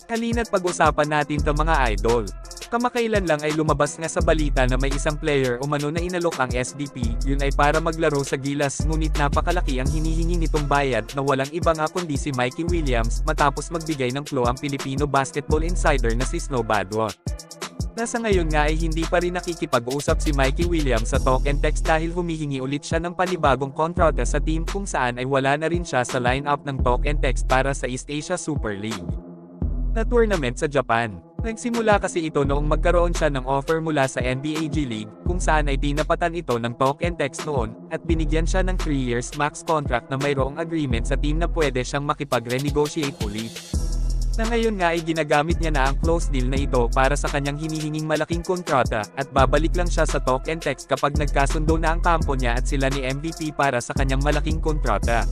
Halina't pag-usapan natin to mga idol. Kamakailan lang ay lumabas nga sa balita na may isang player umano na inalok ang SDP, yun ay para maglaro sa Gilas ngunit napakalaki ang hinihingi nitong bayad na walang iba nga kundi si Mikey Williams matapos magbigay ng clue ang Filipino basketball insider na si Snow Badwa. Nasa ngayon nga ay hindi pa rin nakikipag-usap si Mikey Williams sa talk and text dahil humihingi ulit siya ng panibagong kontrata sa team kung saan ay wala na rin siya sa lineup ng talk and text para sa East Asia Super League na tournament sa Japan. Nagsimula kasi ito noong magkaroon siya ng offer mula sa NBA G League, kung saan ay tinapatan ito ng talk and text noon, at binigyan siya ng 3 years max contract na mayroong agreement sa team na pwede siyang makipag-renegotiate ulit. Na ngayon nga ay ginagamit niya na ang close deal na ito para sa kanyang hinihinging malaking kontrata, at babalik lang siya sa talk and text kapag nagkasundo na ang kampo niya at sila ni MVP para sa kanyang malaking kontrata.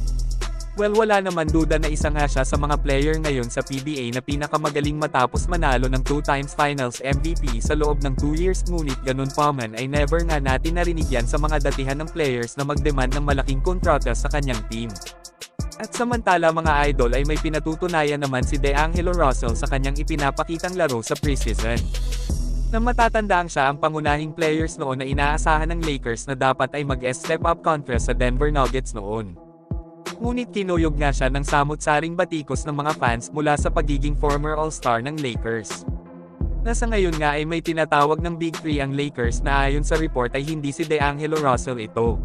Well, wala naman duda na isa nga siya sa mga player ngayon sa PBA na pinakamagaling matapos manalo ng 2 times finals MVP sa loob ng 2 years, ngunit ganun pa man ay never nga natin narinig yan sa mga datihan ng players na magdemand ng malaking kontrata sa kanyang team. At samantala mga idol ay may pinatutunayan naman si DeAngelo Russell sa kanyang ipinapakitang laro sa preseason. Na matatandaan siya ang pangunahing players noon na inaasahan ng Lakers na dapat ay mag-step up contra sa Denver Nuggets noon. Ngunit kinuyog nga siya ng samut-saring batikos ng mga fans mula sa pagiging former All-Star ng Lakers. Nasa ngayon nga ay may tinatawag ng Big Three ang Lakers na ayon sa report ay hindi si DeAngelo Russell ito,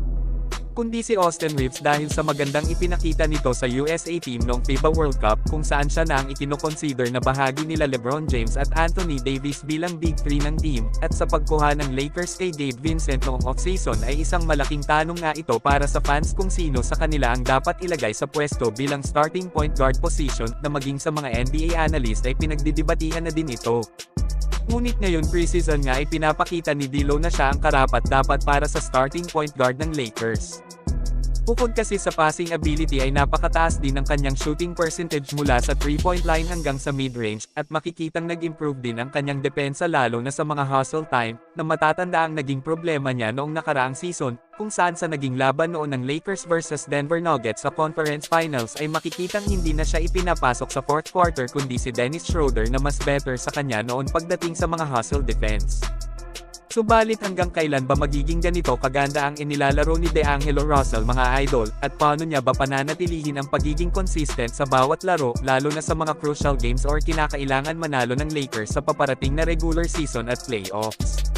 kundi si Austin Reeves dahil sa magandang ipinakita nito sa USA team noong FIBA World Cup kung saan siya na ang ikinoconsider na bahagi nila LeBron James at Anthony Davis bilang Big Three ng team, at sa pagkuha ng Lakers kay Gabe Vincent noong off-season ay isang malaking tanong nga ito para sa fans kung sino sa kanila ang dapat ilagay sa pwesto bilang starting point guard position, na maging sa mga NBA analyst ay pinagdidebatihan na din ito. Ngunit ngayon preseason nga ay pinapakita ni D'Lo na siya ang karapat-dapat para sa starting point guard ng Lakers. Bukod kasi sa passing ability ay napakataas din ang kanyang shooting percentage mula sa 3-point line hanggang sa mid-range, at makikitang nag-improve din ang kanyang depensa lalo na sa mga hustle time, na matatanda ang naging problema niya noong nakaraang season, kung saan sa naging laban noon ng Lakers versus Denver Nuggets sa Conference Finals ay makikitang hindi na siya ipinapasok sa 4th quarter kundi si Dennis Schroeder na mas better sa kanya noon pagdating sa mga hustle defense. Subalit hanggang kailan ba magiging ganito kaganda ang inilalaro ni DeAngelo Russell mga idol, at paano niya ba pananatilihin ang pagiging consistent sa bawat laro lalo na sa mga crucial games or kinakailangan manalo ng Lakers sa paparating na regular season at playoffs?